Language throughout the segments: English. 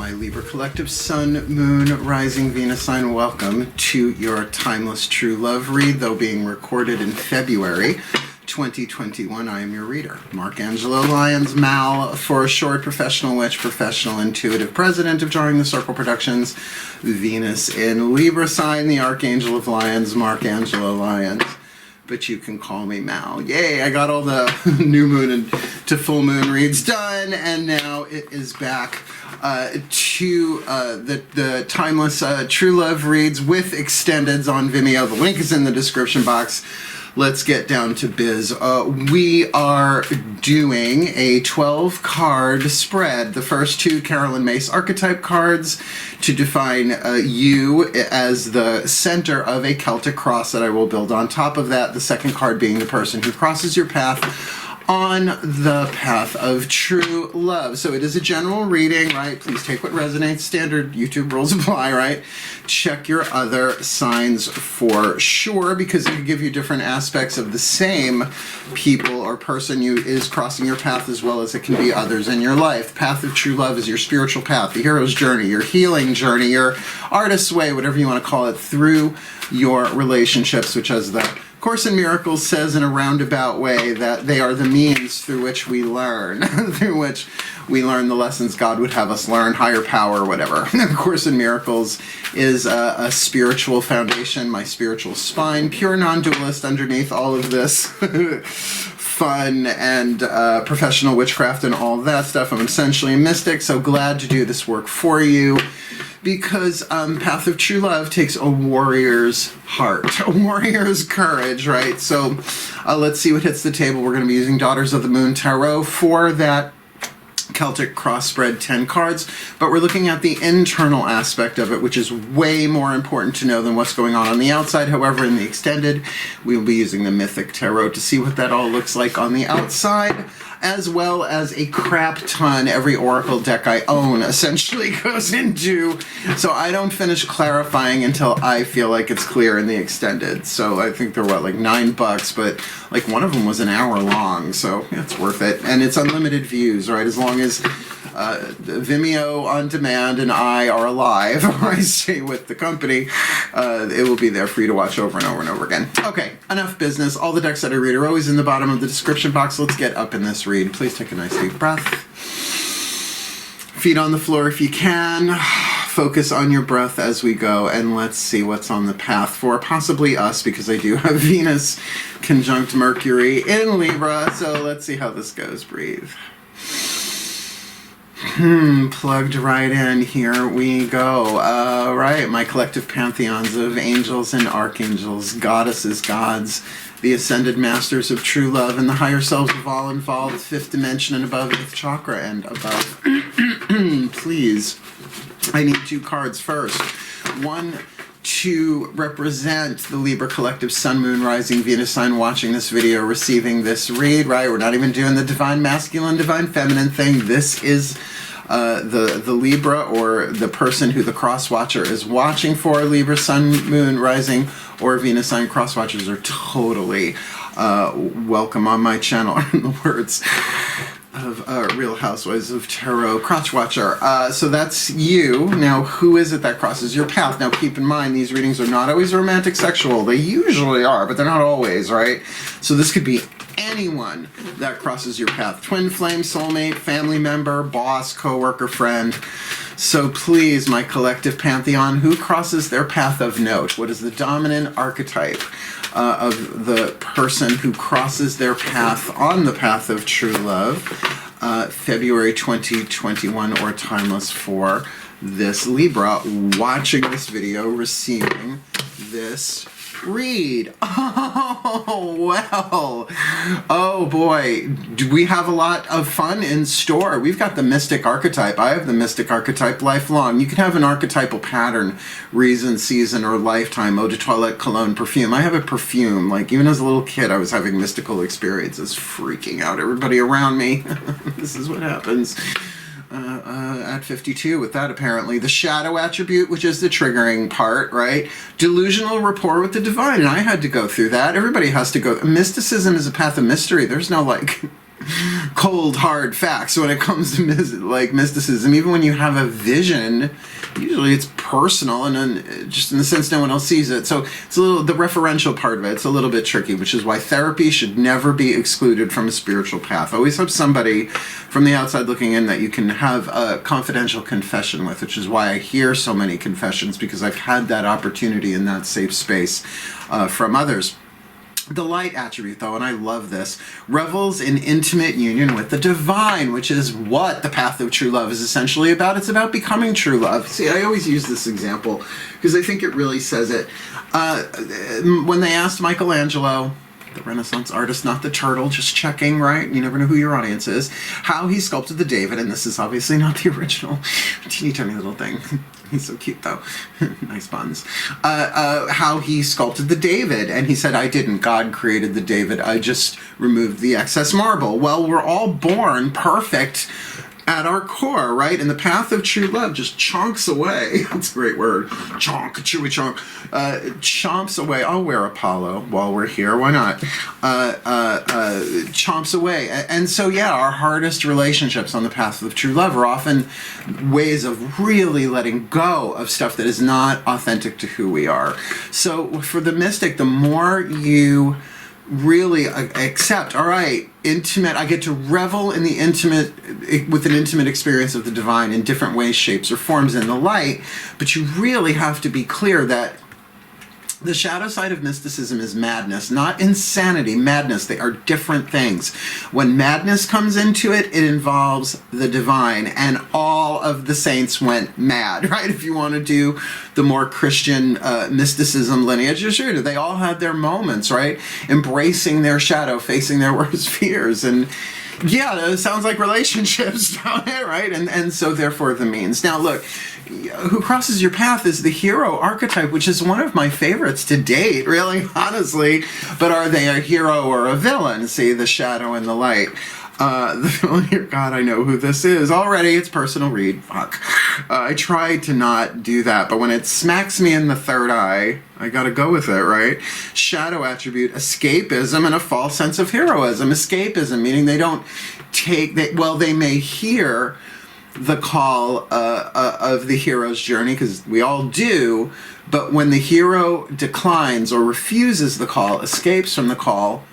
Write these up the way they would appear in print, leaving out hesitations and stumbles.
my Libra Collective Sun, Moon, Rising, Venus sign, welcome to your Timeless True Love read, though being recorded in February 2021. I am your reader, Mark Angelo, Lyons, Mal, for a short, professional witch, professional intuitive, president of Drawing the Circle Productions, Venus in Libra sign, the Archangel of Lyons, Mark Angelo Lyons. But you can call me Mal. Yay, I got all the new moon and to full moon reads done, and now it is back to the Timeless True Love reads with extendeds on Vimeo. The link is in the description box. Let's get down to biz. We are doing a 12-card spread. The first two Carolyn Mace Archetype cards to define you as the center of a Celtic Cross that I will build on top of that. The second card being the person who crosses your path on the path of true love. So it is a general reading, right? Please take what resonates. Standard YouTube rules apply, right? Check your other signs for sure, because it can give you different aspects of the same people or person who is crossing your path, as well as it can be others in your life. Path of true love is your spiritual path, the hero's journey, your healing journey, your artist's way, whatever you want to call it, through your relationships, which, as the Course in Miracles says in a roundabout way, that they are the means through which we learn, through which we learn the lessons God would have us learn, higher power, whatever. The Course in Miracles is a spiritual foundation, my spiritual spine, pure non-dualist underneath all of this fun and professional witchcraft and all that stuff. I'm essentially a mystic, so glad to do this work for you. Because Path of True Love takes a warrior's heart, a warrior's courage, right? So let's see what hits the table. We're going to be using Daughters of the Moon Tarot for that Celtic Cross spread 10 cards, but we're looking at the internal aspect of it, which is way more important to know than what's going on the outside. However, in the extended, we will be using the Mythic Tarot to see what that all looks like on the outside, as well as a crap ton every Oracle deck I own essentially goes into. So I don't finish clarifying until I feel like it's clear in the extended. So I think they're, what, like $9, but like one of them was an hour long, so it's worth it. And it's unlimited views, right? As long as Vimeo on demand and I are alive, or I stay with the company, it will be there for you to watch over and over and over again. Okay, enough business. All the decks that I read are always in the bottom of the description box. Let's get up in this read. Please take a nice deep breath. Feet on the floor if you can. Focus on your breath as we go, and let's see what's on the path for possibly us, because I do have Venus conjunct Mercury in Libra, so let's see how this goes. Breathe. Plugged right in. Here we go. Right, my collective pantheons of angels and archangels, goddesses, gods, the ascended masters of true love, and the higher selves of all involved, fifth dimension and above, eighth chakra and above. Please, I need two cards first. One to represent the Libra Collective Sun, Moon, Rising, Venus sign watching this video, receiving this read, right? We're not even doing the divine masculine, divine feminine thing. This is the Libra, or the person who the cross watcher is watching for. Libra, Sun, Moon, Rising, or Venus sign cross watchers are totally welcome on my channel, in the words of Real Housewives of Tarot Crotch Watcher. So that's you. Now, who is it that crosses your path? Now, keep in mind, these readings are not always romantic sexual. They usually are, but they're not always, right? So this could be anyone that crosses your path. Twin flame, soulmate, family member, boss, co-worker, friend. So please, my collective pantheon, who crosses their path of note? What is the dominant archetype of the person who crosses their path on the path of true love? February 2021, or timeless for this Libra watching this video, receiving this read. Oh, well. Oh, boy. Do we have a lot of fun in store? We've got the Mystic Archetype. I have the Mystic Archetype lifelong. You can have an archetypal pattern, reason, season, or lifetime, eau de toilette, cologne, perfume. I have a perfume. Like, even as a little kid, I was having mystical experiences, freaking out everybody around me. This is what happens at 52 with that, apparently. The shadow attribute, which is the triggering part, right? Delusional rapport with the divine, and I had to go through that. Everybody has to go. Mysticism is a path of mystery. There's no, like, cold, hard facts when it comes to mysticism. Even when you have a vision, usually it's personal and just in the sense no one else sees it. So it's a little, the referential part of it, it's a little bit tricky, which is why therapy should never be excluded from a spiritual path. Always have somebody from the outside looking in that you can have a confidential confession with, which is why I hear so many confessions, because I've had that opportunity in that safe space from others. The light attribute, though, and I love this, revels in intimate union with the divine, which is what the path of true love is essentially about. It's about becoming true love. See, I always use this example because I think it really says it. When they asked Michelangelo, the Renaissance artist, not the turtle, just checking, right? You never know who your audience is. How he sculpted the David, and this is obviously not the original teeny tiny little thing. He's so cute, though. Nice buns. How he sculpted the David, and he said, I didn't. God created the David. I just removed the excess marble. Well, we're all born perfect at our core, right? And the path of true love just chonks away. That's a great word. Chonk, chewy chonk. Chomps away. I'll wear Apollo while we're here. Why not? Chomps away. And so, yeah, our hardest relationships on the path of true love are often ways of really letting go of stuff that is not authentic to who we are. So for the mystic, the more you really accept, all right, intimate, I get to revel in the intimate, with an intimate experience of the divine in different ways, shapes, or forms in the light, but you really have to be clear that the shadow side of mysticism is madness, not insanity, madness. They are different things. When madness comes into it, it involves the divine, and all of the saints went mad, right? If you want to do the more Christian mysticism lineage, sure, they all had their moments, right? Embracing their shadow, facing their worst fears, and yeah, it sounds like relationships, right? And so therefore the means. Now look, who crosses your path is the hero archetype, which is one of my favorites to date, really, honestly. But are they a hero or a villain? See, the shadow and the light. The villain here, God, I know who this is already. It's personal read. Fuck. I tried to not do that, but when it smacks me in the third eye, I gotta go with it, right? Shadow attribute, escapism, and a false sense of heroism. Escapism, meaning they don't take, they may hear the call of the hero's journey, because we all do, but when the hero declines or refuses the call, escapes from the call,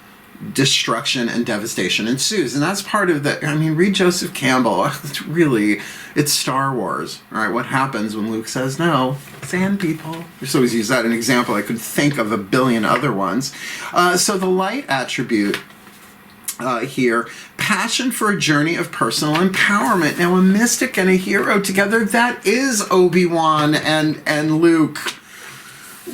destruction and devastation ensues. And that's part of the, I mean, read Joseph Campbell. It's really, it's Star Wars, all right? What happens when Luke says no? Sand people. I just always use that as an example. I could think of a billion other ones. So the light attribute here, passion for a journey of personal empowerment. Now, a mystic and a hero together, that is Obi-Wan and Luke.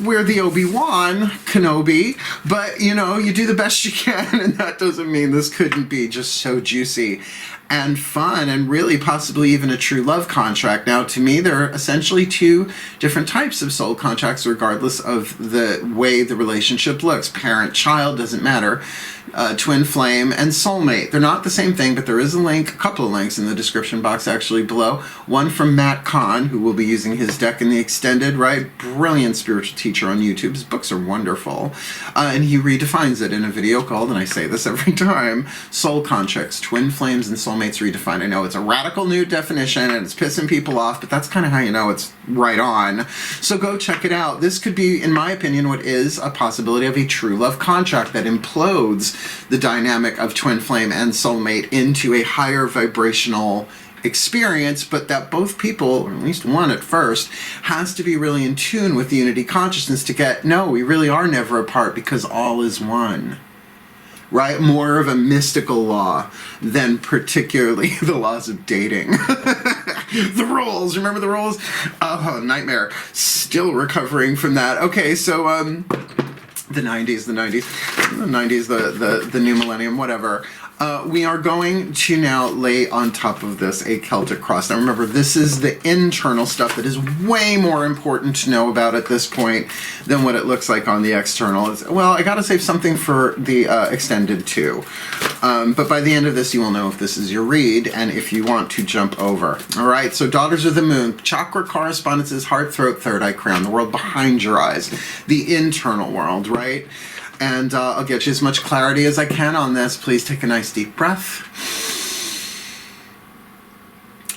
We're the Obi-Wan Kenobi, but you know, you do the best you can, and that doesn't mean this couldn't be just so juicy and fun and really possibly even a true love contract. Now, to me, there are essentially two different types of soul contracts regardless of the way the relationship looks. Parent-child, doesn't matter. Twin flame and soulmate. They're not the same thing, but there is a link, a couple of links in the description box actually below. One from Matt Kahn, who will be using his deck in the extended, right? Brilliant spiritual teacher on YouTube. His books are wonderful. And he redefines it in a video called, and I say this every time, Soul Contracts, Twin Flames and Soulmates Redefined. I know it's a radical new definition and it's pissing people off, but that's kind of how you know it's right on. So go check it out. This could be, in my opinion, what is a possibility of a true love contract that implodes the dynamic of twin flame and soulmate into a higher vibrational experience, but that both people, or at least one at first, has to be really in tune with the unity consciousness to get, no, we really are never apart because all is one. Right? More of a mystical law than particularly the laws of dating. The rules. Remember the rules? Oh, nightmare. Still recovering from that. Okay, so the 90s, the new millennium, whatever. We are going to now lay on top of this a Celtic Cross. Now remember, this is the internal stuff that is way more important to know about at this point than what it looks like on the external. Well, I gotta save something for the extended too. But by the end of this, you will know if this is your read and if you want to jump over. All right, so Daughters of the Moon, chakra correspondences, heart, throat, third eye, crown, the world behind your eyes, the internal world, right? And I'll get you as much clarity as I can on this. Please take a nice deep breath.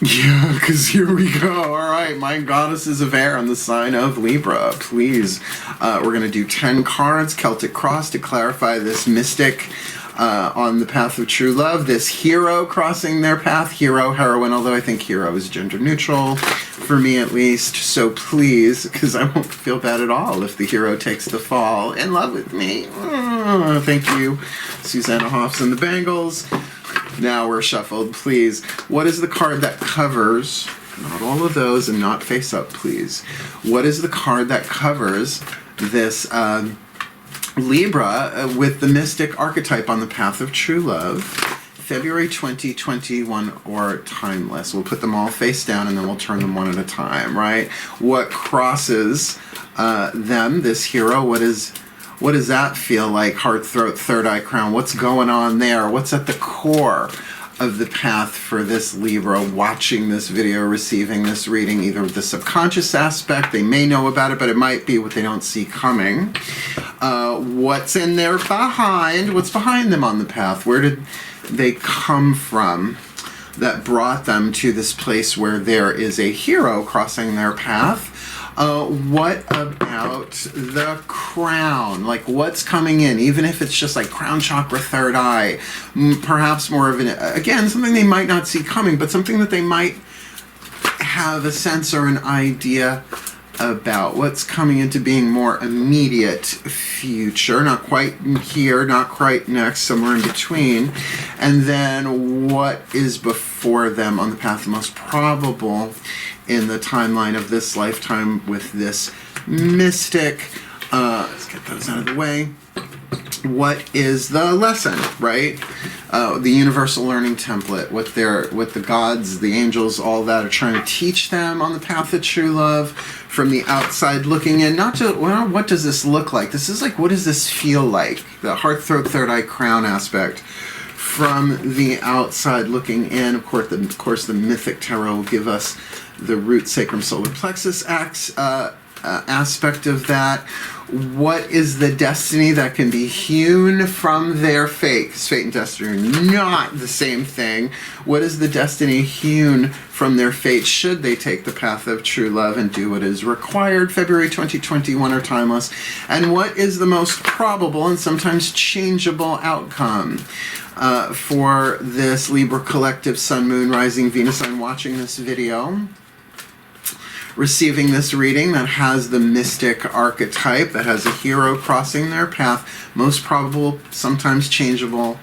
Yeah, because here we go. All right, my goddesses of air on the sign of Libra. Please, we're going to do 10 cards, Celtic Cross, to clarify this mystic on the path of true love, this hero crossing their path, hero, heroine, although I think hero is gender neutral, for me at least. So please, because I won't feel bad at all if the hero takes the fall in love with me. Thank you, Susanna Hoffs and the Bangles. Now we're shuffled, please. What is the card that covers, not all of those and not face up, please. What is the card that covers this Libra with the mystic archetype on the path of true love, February 2021 or timeless? We'll put them all face down and then we'll turn them one at a time, right? What crosses them, this hero? What does that feel like? Heart, throat, third eye, crown. What's going on there? What's at the core of the path for this Libra watching this video, receiving this reading? Either the subconscious aspect, they may know about it, but it might be what they don't see coming. What's in there behind? What's behind them on the path? Where did they come from that brought them to this place where there is a hero crossing their path? What about the crown? Like, what's coming in? Even if it's just like crown chakra, third eye, perhaps more of an, again, something they might not see coming, but something that they might have a sense or an idea about. What's coming into being more immediate future, not quite here, not quite next, somewhere in between. And then what is before them on the path, the most probable in the timeline of this lifetime with this mystic. Let's get those out of the way. What is the lesson, right? The universal learning template, what the gods, the angels, all that are trying to teach them on the path of true love from the outside looking in. Not just, well, what does this look like? This is like, what does this feel like? The heart, throat, third eye, crown aspect. From the outside looking in, of course, the mythic tarot will give us the root, sacrum, solar plexus aspect of that. What is the destiny that can be hewn from their fate? Because fate and destiny are not the same thing. What is the destiny hewn from their fate should they take the path of true love and do what is required? February 2021 or timeless. And what is the most probable and sometimes changeable outcome for this Libra collective, Sun, Moon, Rising, Venus sign watching this video, receiving this reading that has the mystic archetype, that has a hero crossing their path, most probable, sometimes changeable.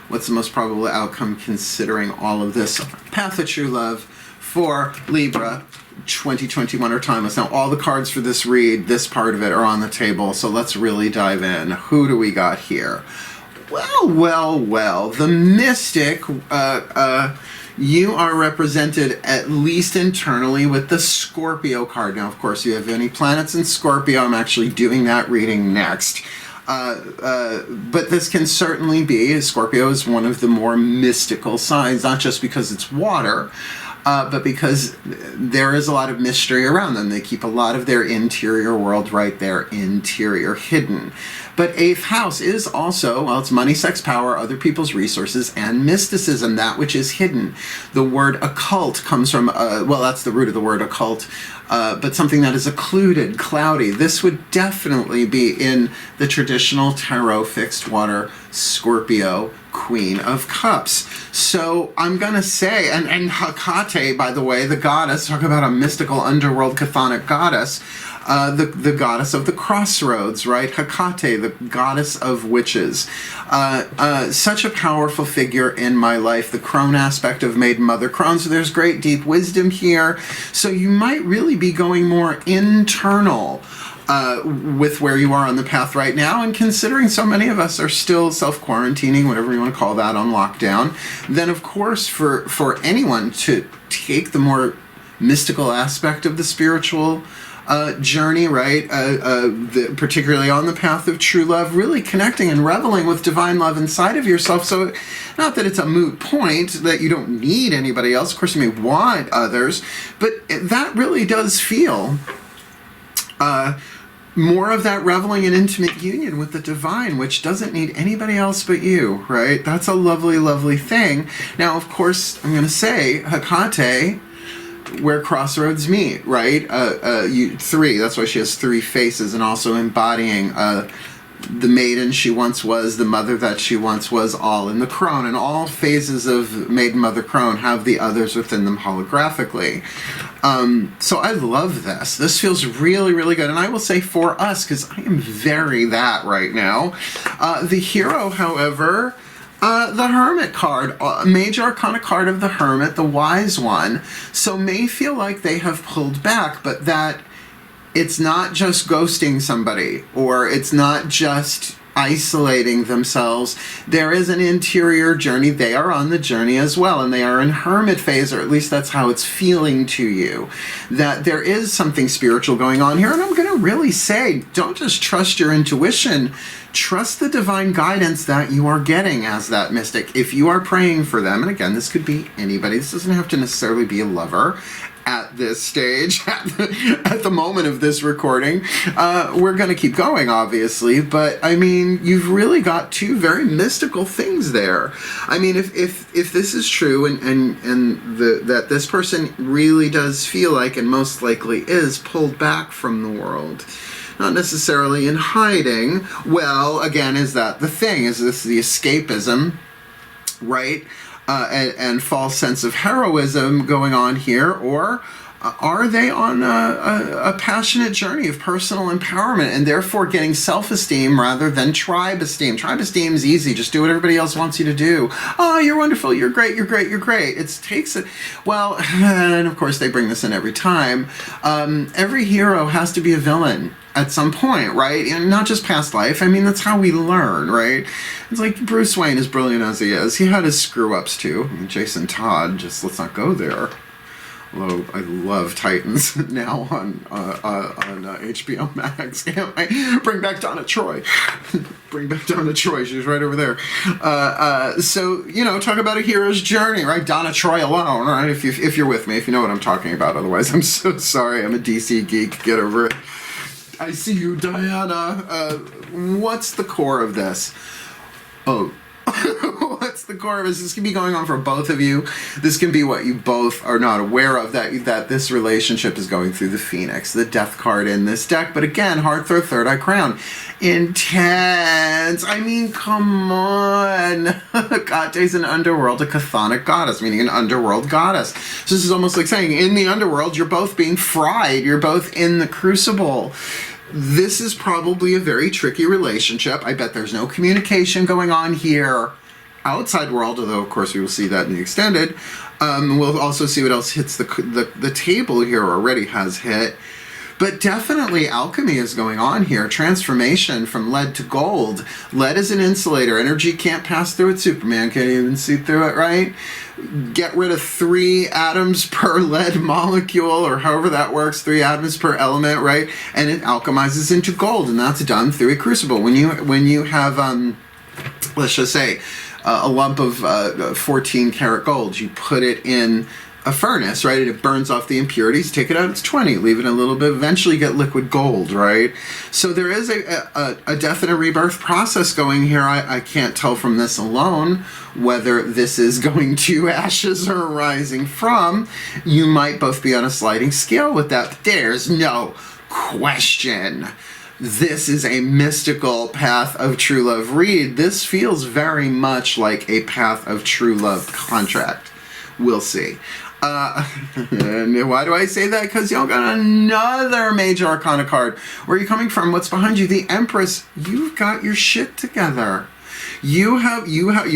What's the most probable outcome considering all of this? Path of true love for Libra 2021 or timeless. Now, all the cards for this read, this part of it, are on the table, so let's really dive in. Who do we got here? Well, the mystic, you are represented at least internally with the Scorpio card. Now, of course, you have any planets in Scorpio. I'm actually doing that reading next. But this can certainly be, Scorpio is one of the more mystical signs, not just because it's water, but because there is a lot of mystery around them. They keep a lot of their interior world right there, interior, hidden. But 8th house is also, well, it's money, sex, power, other people's resources, and mysticism, that which is hidden. The word occult comes from, well, that's the root of the word occult, but something that is occluded, cloudy. This would definitely be in the traditional tarot fixed water Scorpio Queen of Cups. So I'm going to say, and Hecate, by the way, the goddess, talk about a mystical underworld chthonic goddess, the goddess of the crossroads, right? Hecate, the goddess of witches. Such a powerful figure in my life. The crone aspect of Maiden Mother Crone. So there's great deep wisdom here. So you might really be going more internal with where you are on the path right now, and considering so many of us are still self-quarantining, whatever you want to call that, on lockdown, then of course for anyone to take the more mystical aspect of the spiritual journey, right, particularly on the path of true love, really connecting and reveling with divine love inside of yourself. So not that it's a moot point, that you don't need anybody else. Of course, you may want others, but that really does feel more of that reveling and intimate union with the divine, which doesn't need anybody else but you, right? That's a lovely, lovely thing. Now, of course, I'm going to say Hecate where crossroads meet, right? Three, that's why she has three faces, and also embodying the maiden she once was, the mother that she once was, all in the crone. And all phases of maiden, mother, crone have the others within them holographically. So I love this. This feels really, really good. And I will say for us, because I am very that right now. The hero, however, the Hermit card, Major Arcana card of the Hermit, the Wise One. So may feel like they have pulled back, but that it's not just ghosting somebody, or it's not just isolating themselves. There is an interior journey. They are on the journey as well, and they are in hermit phase, or at least that's how it's feeling to you, that there is something spiritual going on here. And I'm going to really say, don't just trust your intuition, trust the divine guidance that you are getting as that mystic. If you are praying for them, and again, this could be anybody, this doesn't have to necessarily be a lover at this stage, at the moment of this recording. We're going to keep going, obviously, but I mean, you've really got two very mystical things there. I mean, if this is true, and that this person really does feel like, and most likely is, pulled back from the world, not necessarily in hiding. Well, again, is that the thing? Is this the escapism, right? And false sense of heroism going on here, or are they on a passionate journey of personal empowerment and therefore getting self-esteem rather than tribe esteem? Tribe esteem is easy. Just do what everybody else wants you to do. Oh, you're wonderful. You're great. You're great. You're great. It takes it. Well, and of course they bring this in every time. Every hero has to be a villain at some point, right? And not just past life. I mean, that's how we learn, right? It's like Bruce Wayne, as brilliant as he is, he had his screw-ups too. I mean, Jason Todd, just let's not go there. Although I love Titans now on HBO Max. Can't I bring back Donna Troy? Bring back Donna Troy. She's right over there. So, you know, talk about a hero's journey, right? Donna Troy alone, right? If you're with me, if you know what I'm talking about. Otherwise, I'm so sorry. I'm a DC geek. Get over it. I see you, Diana. What's the core of this? Oh. What's the core of this? This can be going on for both of you. This can be what you both are not aware of, that this relationship is going through the Phoenix, the death card in this deck. But again, Heartthrow, Third Eye Crown. Intense. I mean, come on. Kate's an underworld, a chthonic goddess, meaning an underworld goddess. So this is almost like saying, in the underworld, you're both being fried. You're both in the crucible. This is probably a very tricky relationship. I bet there's no communication going on here. Outside world, although of course we will see that in the extended. We'll also see what else hits the table here, or already has hit. But definitely alchemy is going on here. Transformation from lead to gold. Lead is an insulator. Energy can't pass through it. Superman can't even see through it, right? Get rid of 3 atoms per lead molecule, or however that works, 3 atoms per element, right? And it alchemizes into gold, and that's done through a crucible. When you have, let's just say, a lump of 14 karat gold, you put it in a furnace, right? It burns off the impurities, take it out, it's 20, leave it a little bit, eventually get liquid gold, right? So there is a death and a rebirth process going here. I can't tell from this alone whether this is going to ashes or rising from. You might both be on a sliding scale with that, but there's no question. This is a mystical path of true love read. This feels very much like a path of true love contract. We'll see. And why do I say that? Because y'all got another major arcana card. Where are you coming from? What's behind you? The Empress. You've got your shit together. You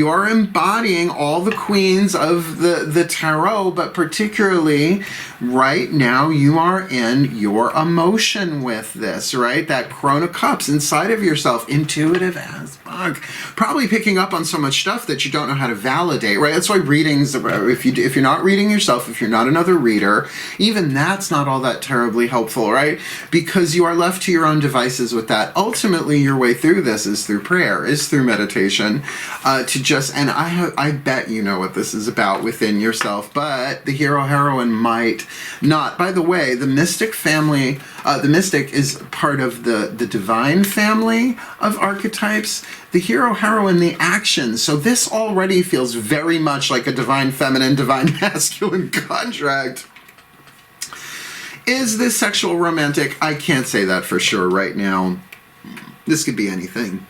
are embodying all the queens of the tarot, but particularly right now you are in your emotion with this, right? That Crone of Cups inside of yourself, intuitive as fuck, probably picking up on so much stuff that you don't know how to validate, right? That's why readings, if you're not reading yourself, if you're not another reader, even that's not all that terribly helpful, right? Because you are left to your own devices with that. Ultimately, your way through this is through prayer, is through meditation. And I bet you know what this is about within yourself, but the hero-heroine might not. By the way, the mystic family, the mystic is part of the divine family of archetypes. The hero-heroine, the action. So this already feels very much like a divine feminine, divine masculine contract. Is this sexual romantic? I can't say that for sure right now. This could be anything.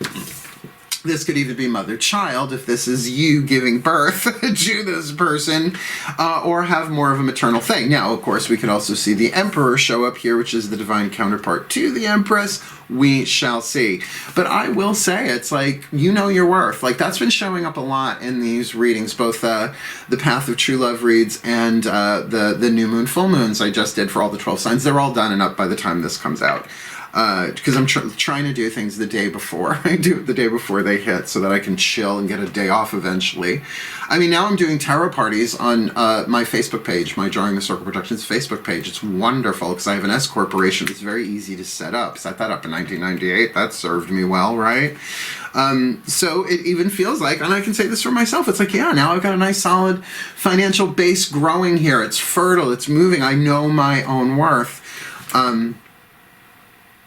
This could even be mother-child if this is you giving birth to this person, or have more of a maternal thing. Now, of course, we could also see the Emperor show up here, which is the divine counterpart to the Empress. We shall see. But I will say, it's like, you know your worth. Like, that's been showing up a lot in these readings, both the Path of True Love reads and the New Moon, Full Moons I just did for all the 12 signs. They're all done and up by the time this comes out. Because I'm trying to do things the day before. I do it the day before they hit so that I can chill and get a day off eventually. I mean, now I'm doing tarot parties on my Facebook page, my Drawing the Circle Productions Facebook page. It's wonderful because I have an S corporation. It's very easy to set up. Set that up in 1998. That served me well, right? So it even feels like, and I can say this for myself, it's like, yeah, now I've got a nice solid financial base growing here. It's fertile. It's moving. I know my own worth.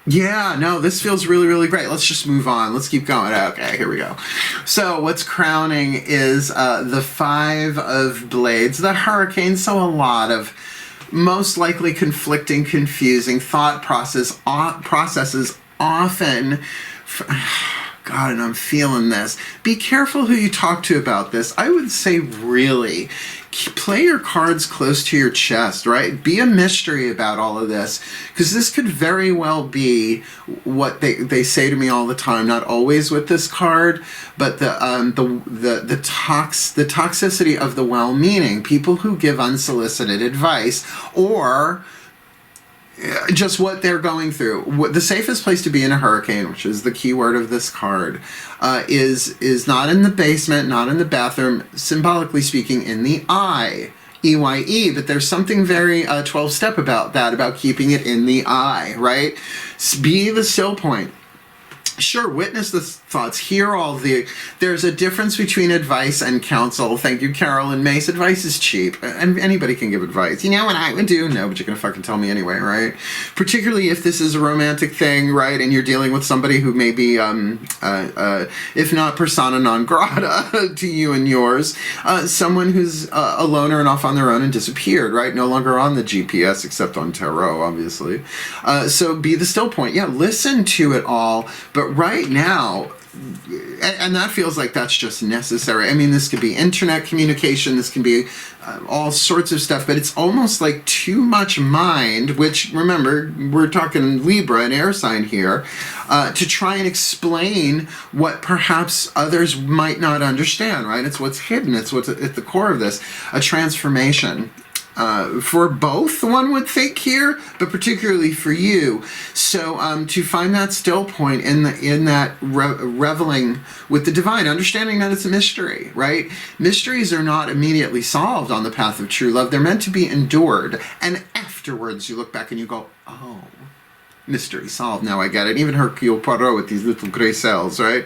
Yeah, no, this feels really, really great. Let's just move on. Let's keep going. Okay, here we go. So what's crowning is the Five of Blades, the Hurricane. So a lot of most likely conflicting, confusing thought processes often. God, and I'm feeling this. Be careful who you talk to about this. I would say really play your cards close to your chest, right? Be a mystery about all of this, because this could very well be what they say to me all the time. Not always with this card, but the toxicity of the well-meaning, people who give unsolicited advice, or just what they're going through. The safest place to be in a hurricane, which is the key word of this card, is not in the basement, not in the bathroom, symbolically speaking, in the eye. EYE, but there's something very 12-step about that, about keeping it in the eye, right? Be the still point. Sure, witness the thoughts, hear all the... There's a difference between advice and counsel. Thank you, Carolyn Mace. Advice is cheap, and anybody can give advice. You know what I would do? No, but you're going to fucking tell me anyway, right? Particularly if this is a romantic thing, right, and you're dealing with somebody who may be, if not persona non grata to you and yours, someone who's a loner and off on their own and disappeared, right? No longer on the GPS, except on tarot, obviously. So be the still point. Yeah, listen to it all, but right now, and that feels like that's just necessary. I mean, this could be internet communication, this can be all sorts of stuff, but it's almost like too much mind, which, remember, we're talking Libra, an air sign here, to try and explain what perhaps others might not understand, right? It's what's hidden, it's what's at the core of this, a transformation. For both, one would think here, but particularly for you. So to find that still point in that reveling with the divine, understanding that it's a mystery, right? Mysteries are not immediately solved on the path of true love. They're meant to be endured. And afterwards you look back and you go, oh, mystery solved. Now I get it. Even Hercule Poirot with these little gray cells, right?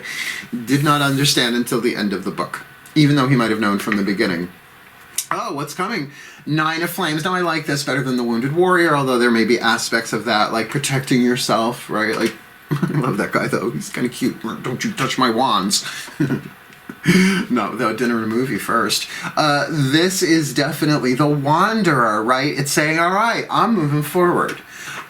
Did not understand until the end of the book, even though he might have known from the beginning. Oh, what's coming? Nine of Flames. Now, I like this better than the Wounded Warrior, although there may be aspects of that, like protecting yourself, right? Like, I love that guy, though. He's kind of cute. Don't you touch my wands. Not without dinner and a movie first. This is definitely the Wanderer, right? It's saying, all right, I'm moving forward.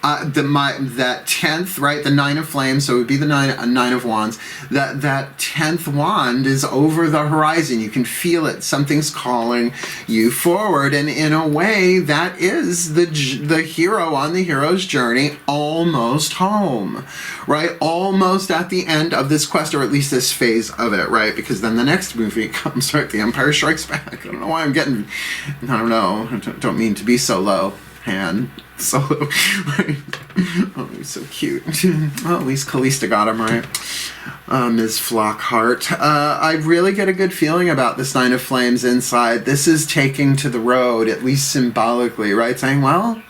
That 10th, right, the Nine of Flames, so it would be the nine of Wands, that 10th wand is over the horizon. You can feel it. Something's calling you forward, and in a way, that is the hero on the hero's journey, almost home, right? Almost at the end of this quest, or at least this phase of it, right? Because then the next movie comes, right? The Empire Strikes Back. I don't know why I'm getting, I don't know, I don't mean to be so low. Han Solo, right? Oh, he's so cute. Well, at least Calista got him, right? Ms. Flockhart. I really get a good feeling about this Nine of Flames inside. This is taking to the road, at least symbolically, right? Saying, well,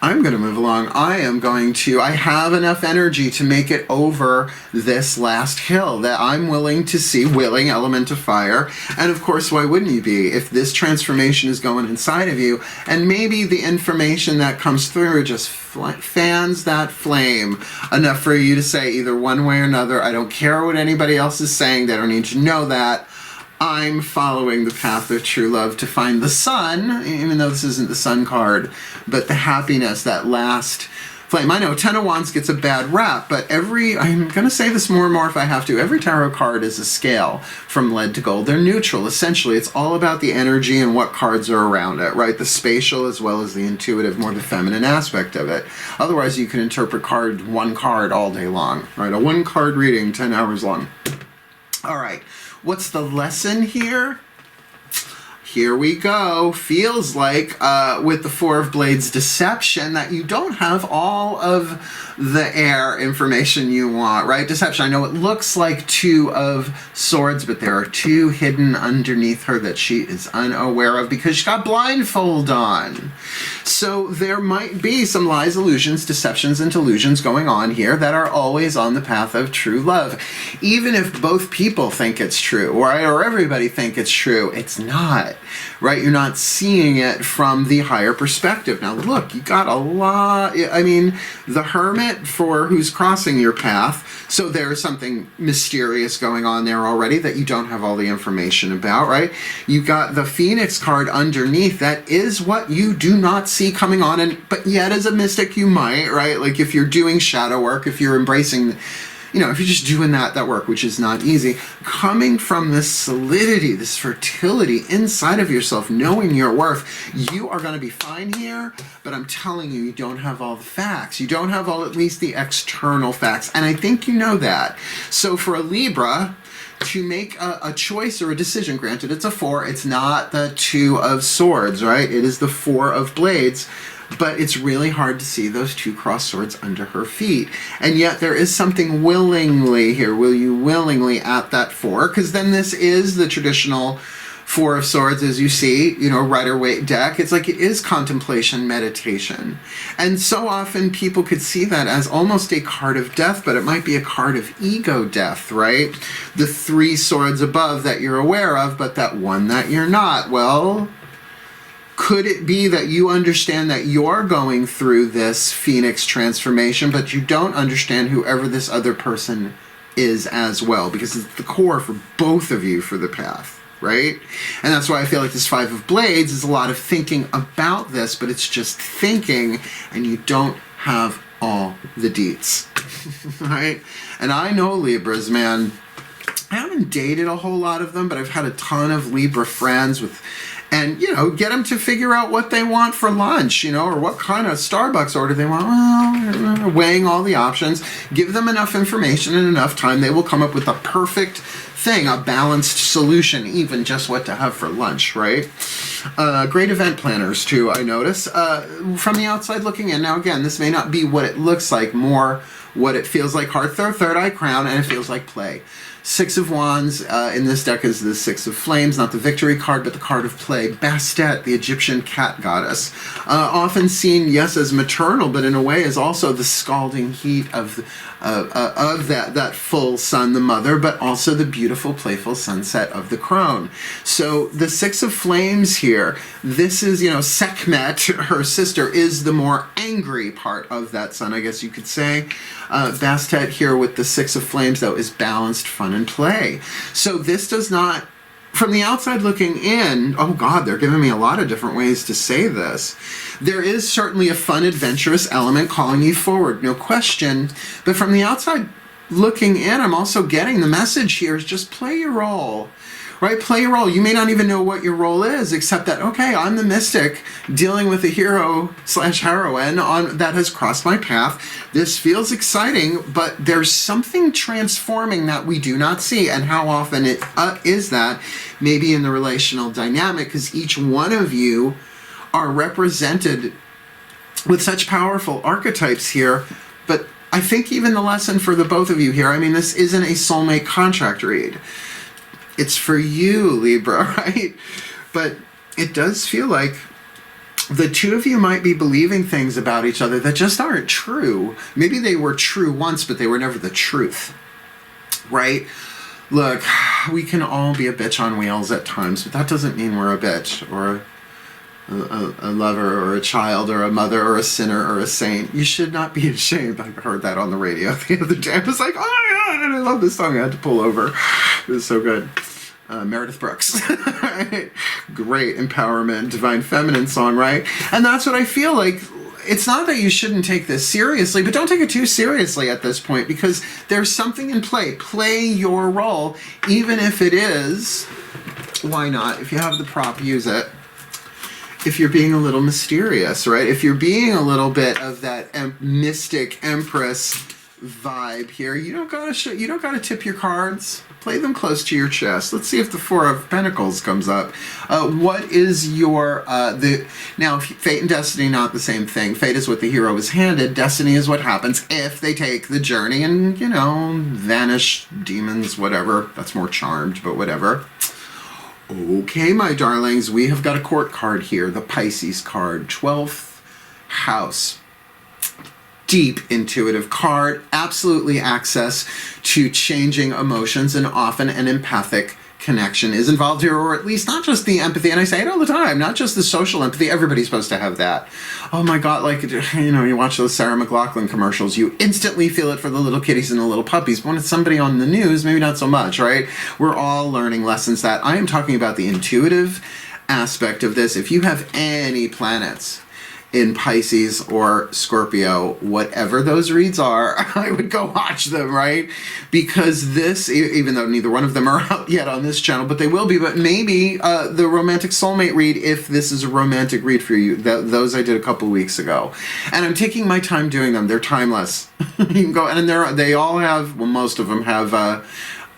I'm going to move along. I have enough energy to make it over this last hill that I'm willing to see, willing, element of fire. And of course, why wouldn't you be if this transformation is going inside of you? And maybe the information that comes through just fans that flame enough for you to say either one way or another, I don't care what anybody else is saying. They don't need to know that. I'm following the path of true love to find the sun, even though this isn't the sun card, but the happiness, that last flame. I know Ten of Wands gets a bad rap, but I'm going to say this more and more if I have to, every tarot card is a scale from lead to gold. They're neutral, essentially. It's all about the energy and what cards are around it, right? The spatial as well as the intuitive, more the feminine aspect of it. Otherwise, you can interpret one card all day long, right? A one-card reading, 10 hours long. All right, what's the lesson here? Here we go. Feels like with the Four of Blades deception that you don't have all of the air information you want, right? Deception. I know it looks like Two of Swords, but there are two hidden underneath her that she is unaware of because she got blindfold on. So there might be some lies, illusions, deceptions, and delusions going on here that are always on the path of true love. Even if both people think it's true, right, or everybody think it's true, it's not. Right? You're not seeing it from the higher perspective. Now look, you got a lot, I mean, the Hermit for who's crossing your path, so there's something mysterious going on there already that you don't have all the information about, right? You got the Phoenix card underneath, that is what you do not see coming on, but yet as a mystic you might, right? Like if you're doing shadow work, if you're embracing, you know, if you're just doing that work, which is not easy, coming from this solidity, this fertility inside of yourself, knowing your worth, you are going to be fine here, but I'm telling you, you don't have all the facts. You don't have at least the external facts, and I think you know that. So for a Libra, to make a choice or a decision, granted it's a 4, it's not the Two of Swords, right? It is the Four of Blades. But it's really hard to see those two crossed swords under her feet. And yet there is something willingly here. Will you willingly at that 4? Because then this is the traditional Four of Swords, as you see, you know, Rider-Waite deck. It's like it is contemplation, meditation. And so often people could see that as almost a card of death, but it might be a card of ego death, right? The 3 swords above that you're aware of, but that one that you're not. Well, could it be that you understand that you're going through this Phoenix transformation, but you don't understand whoever this other person is as well? Because it's the core for both of you for the path, right? And that's why I feel like this Five of Blades is a lot of thinking about this, but it's just thinking, and you don't have all the deets, right? And I know Libras, man. I haven't dated a whole lot of them, but I've had a ton of Libra friends and, you know, get them to figure out what they want for lunch, you know, or what kind of Starbucks order they want. Well, weighing all the options, give them enough information and enough time, they will come up with a perfect thing, a balanced solution, even just what to have for lunch, right? Great event planners, too, I notice. From the outside looking in, now again, this may not be what it looks like, more what it feels like, heart, third eye crown, and it feels like play. Six of Wands in this deck is the Six of Flames, not the victory card, but the card of play. Bastet, the Egyptian cat goddess. Often seen, yes, as maternal, but in a way is also the scalding heat of that full sun, the mother, but also the beautiful, playful sunset of the crone. So the Six of Flames here, this is, you know, Sekhmet, her sister, is the more angry part of that sun, I guess you could say. Bastet here with the Six of Flames, though, is balanced fun and play. So this does not, from the outside looking in, oh God, they're giving me a lot of different ways to say this. There is certainly a fun, adventurous element calling you forward, no question. But from the outside looking in, I'm also getting the message here is just play your role. Right? Play your role. You may not even know what your role is, except that, okay, I'm the mystic dealing with a hero/heroine that has crossed my path. This feels exciting, but there's something transforming that we do not see. And how often it is that? Maybe in the relational dynamic, because each one of you are represented with such powerful archetypes here. But I think even the lesson for the both of you here, I mean, this isn't a soulmate contract read. It's for you, Libra, right? But it does feel like the two of you might be believing things about each other that just aren't true. Maybe they were true once, but they were never the truth, right? Look, we can all be a bitch on wheels at times, but that doesn't mean we're a bitch or a lover or a child or a mother or a sinner or a saint. You should not be ashamed. I heard that on the radio the other day. I was like, oh my God, I love this song. I had to pull over. It was so good. Meredith Brooks. Right? Great empowerment, divine feminine song, right? And that's what I feel like. It's not that you shouldn't take this seriously, but don't take it too seriously at this point, because there's something in play. Play your role, even if it is, why not? If you have the prop, use it. If you're being a little mysterious, right? If you're being a little bit of that mystic empress vibe here, you don't gotta tip your cards. Play them close to your chest. Let's see if the Four of Pentacles comes up. What is your now? Fate and destiny, not the same thing. Fate is what the hero is handed. Destiny is what happens if they take the journey and vanish, demons, whatever. That's more charmed, but whatever. Okay, my darlings, we have got a court card here, the Pisces card, 12th house. Deep intuitive card, absolutely access to changing emotions, and often an empathic connection is involved here, or at least not just the empathy, and I say it all the time, not just the social empathy. Everybody's supposed to have that. Oh my God, like, you watch those Sarah McLachlan commercials, you instantly feel it for the little kitties and the little puppies, but when it's somebody on the news, maybe not so much, right? We're all learning lessons that I am talking about the intuitive aspect of this. If you have any planets in Pisces or Scorpio, whatever those reads are, I would go watch them, right? Because this, even though neither one of them are out yet on this channel, but they will be, but maybe the romantic soulmate read, if this is a romantic read for you, those I did a couple weeks ago. And I'm taking my time doing them. They're timeless. You can go, and they all have, well, most of them have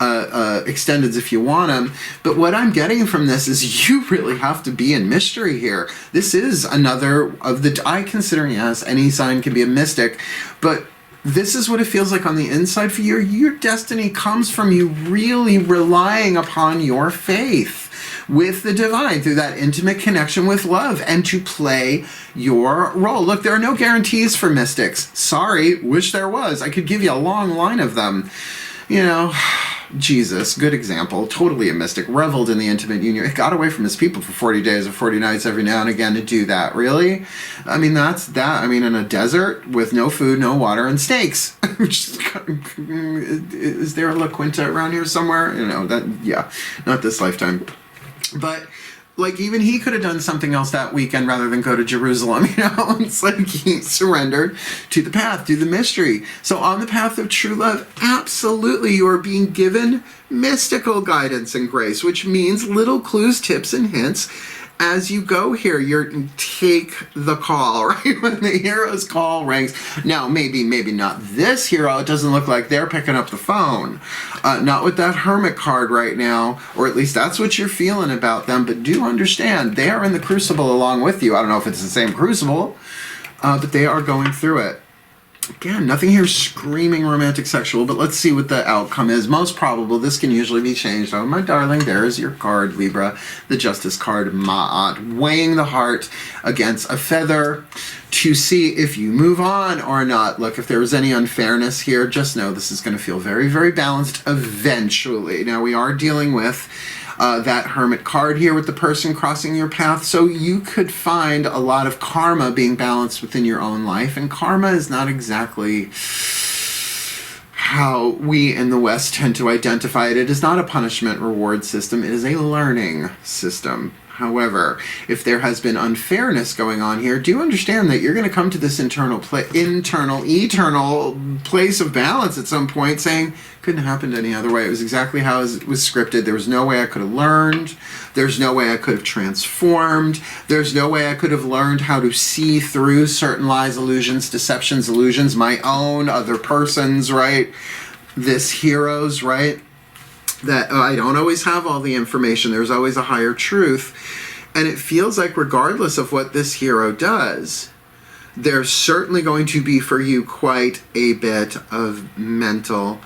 extendeds if you want them, but what I'm getting from this is you really have to be in mystery here. This is another of the, I consider, yes, any sign can be a mystic, but this is what it feels like on the inside for you. Your destiny comes from you really relying upon your faith with the divine through that intimate connection with love, and to play your role. Look, there are no guarantees for mystics. Sorry, wish there was. I could give you a long line of them. Jesus, good example, totally a mystic, reveled in the intimate union. It got away from his people for 40 days or 40 nights every now and again to do that. Really? I mean, that's that. I mean, in a desert with no food, no water, and snakes. Is there a La Quinta around here somewhere? Yeah, not this lifetime. But like, even he could have done something else that weekend rather than go to Jerusalem, It's like he surrendered to the path, to the mystery. So on the path of true love, absolutely, you are being given mystical guidance and grace, which means little clues, tips, and hints as you go here. Take the call, right? When the hero's call rings. Now, maybe not this hero. It doesn't look like they're picking up the phone. Not with that Hermit card right now, or at least that's what you're feeling about them. But do understand, they are in the crucible along with you. I don't know if it's the same crucible, but they are going through it. Again, nothing here screaming romantic sexual, but let's see what the outcome is. Most probable, this can usually be changed. Oh, my darling, there's your card, Libra, the Justice card, Ma'at, weighing the heart against a feather to see if you move on or not. Look, if there was any unfairness here, just know this is going to feel very, very balanced eventually. Now, we are dealing with that Hermit card here with the person crossing your path, so you could find a lot of karma being balanced within your own life, and karma is not exactly how we in the West tend to identify it. It is not a punishment reward system, it is a learning system. However, if there has been unfairness going on here, do understand that you're going to come to this eternal place of balance at some point, saying, couldn't have happened any other way. It was exactly how it was scripted. There was no way I could have learned. There's no way I could have transformed. There's no way I could have learned how to see through certain lies, illusions, deceptions, illusions, my own, other person's, right? This hero's, right? That I don't always have all the information. There's always a higher truth. And it feels like regardless of what this hero does, there's certainly going to be for you quite a bit of mental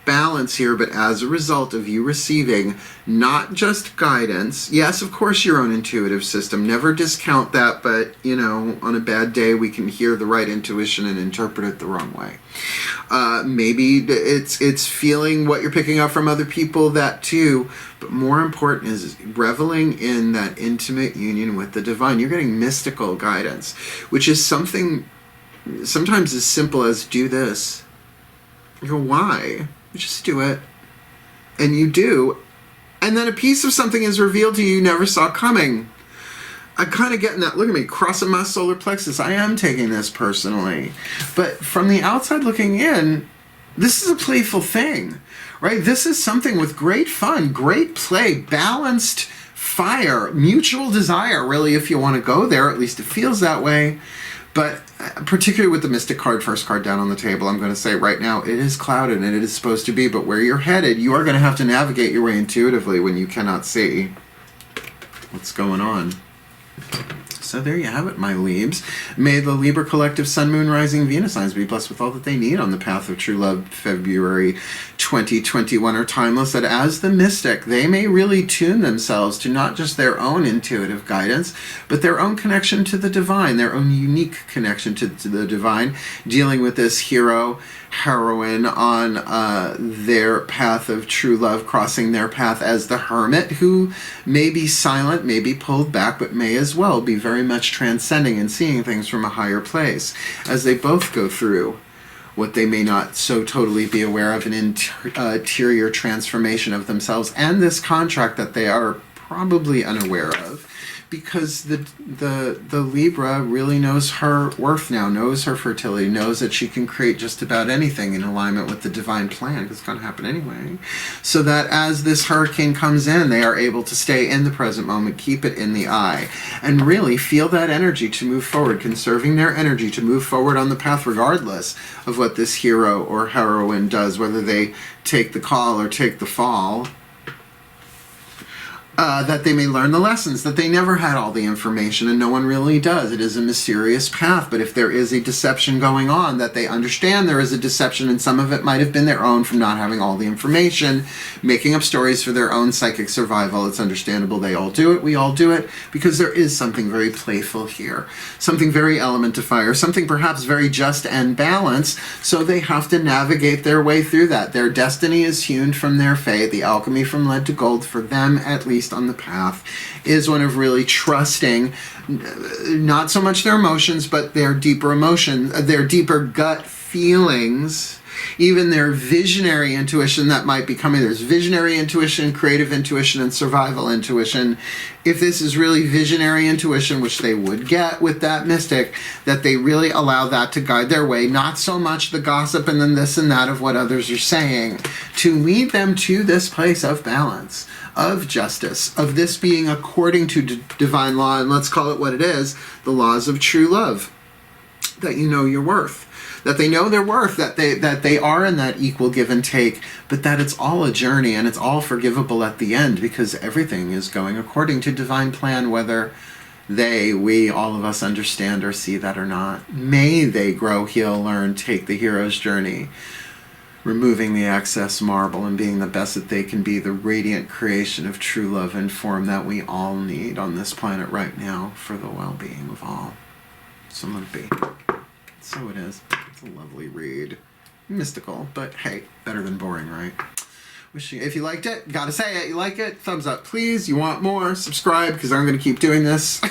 balance here, but as a result of you receiving not just guidance, yes, of course, your own intuitive system, never discount that, but on a bad day we can hear the right intuition and interpret it the wrong way. Maybe it's feeling what you're picking up from other people, that too, but more important is reveling in that intimate union with the divine. You're getting mystical guidance, which is something sometimes as simple as do this. You go, why? You just do it, and you do, And then a piece of something is revealed to you never saw coming. I'm kind of getting that. Look at me, crossing my solar plexus. I am taking this personally. But from the outside looking in, this is a playful thing, right? This is something with great fun, great play, balanced fire, mutual desire, really, if you want to go there. At least it feels that way. But particularly with the Mystic card, first card down on the table, I'm going to say right now, it is clouded and it is supposed to be. But where you're headed, you are going to have to navigate your way intuitively when you cannot see what's going on. So there you have it, my Libs. May the Libra Collective Sun, Moon, Rising, Venus signs be blessed with all that they need on the path of true love. February 2021 are timeless, that as the mystic, they may really tune themselves to not just their own intuitive guidance, but their own connection to the divine, their own unique connection to the divine, dealing with this hero, heroine on their path of true love, crossing their path as the hermit, who may be silent, may be pulled back, but may as well be very much transcending and seeing things from a higher place, as they both go through what they may not so totally be aware of, an interior transformation of themselves and this contract that they are probably unaware of, because the Libra really knows her worth now, knows her fertility, knows that she can create just about anything in alignment with the divine plan, because it's going to happen anyway. So that as this hurricane comes in, they are able to stay in the present moment, keep it in the eye, and really feel that energy to move forward, conserving their energy to move forward on the path regardless of what this hero or heroine does, whether they take the call or take the fall. That they may learn the lessons, that they never had all the information, and no one really does. It is a mysterious path, but if there is a deception going on, that they understand there is a deception, and some of it might have been their own from not having all the information, making up stories for their own psychic survival. It's understandable. They all do it. We all do it, because there is something very playful here, something very element to fire, something perhaps very just and balanced, so they have to navigate their way through that. Their destiny is hewn from their fate, the alchemy from lead to gold, for them at least on the path, is one of really trusting not so much their emotions, but their deeper emotions, their deeper gut feelings, even their visionary intuition that might be coming. There's visionary intuition, creative intuition, and survival intuition. If this is really visionary intuition, which they would get with that mystic, that they really allow that to guide their way, not so much the gossip and then this and that of what others are saying, to lead them to this place of balance, of justice, of this being according to divine law, and let's call it what it is, the laws of true love, that you know your worth, that they know their worth, that they are in that equal give and take, but that it's all a journey and it's all forgivable at the end, because everything is going according to divine plan, whether we, all of us, understand or see that or not. May they grow, heal, learn, take the hero's journey, removing the excess marble and being the best that they can be, the radiant creation of true love and form that we all need on this planet right now for the well-being of all. So let it be. So it is. It's a lovely read. Mystical, but hey, better than boring, right? If you liked it, gotta say it, you like it, thumbs up please. You want more, subscribe, because I'm going to keep doing this.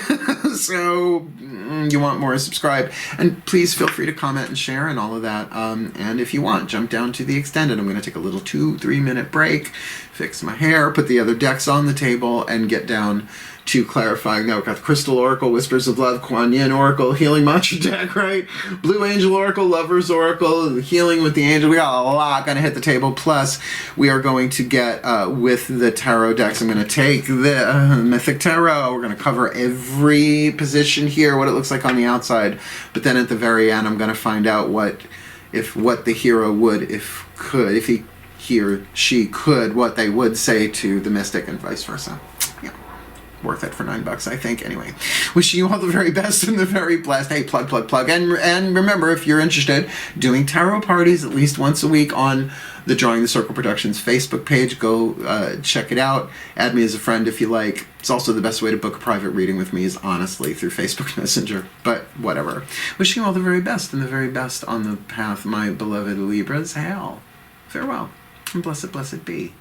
So you want more, subscribe, and please feel free to comment and share and all of that. And if you want, jump down to the extended. I'm going to take a little 2-3 minute break, fix my hair, put the other decks on the table, and get down to clarifying. Now we've got the Crystal Oracle, Whispers of Love, Kuan Yin Oracle, Healing Mantra deck, right? Blue Angel Oracle, Lover's Oracle, Healing with the Angel. We got a lot going to hit the table. Plus, we are going to get, with the tarot decks, I'm going to take the Mythic Tarot. We're going to cover every position here, what it looks like on the outside. But then at the very end, I'm going to find out what the hero would, if he or she could, what they would say to the mystic and vice versa. Worth it for $9, I think. Anyway, wishing you all the very best and the very blessed. Hey, plug. And remember, if you're interested, doing tarot parties at least once a week on the Drawing the Circle Productions Facebook page. Go check it out. Add me as a friend if you like. It's also the best way to book a private reading with me is honestly through Facebook Messenger. But whatever. Wishing you all the very best and the very best on the path, my beloved Libras. Hail. Farewell. And blessed be.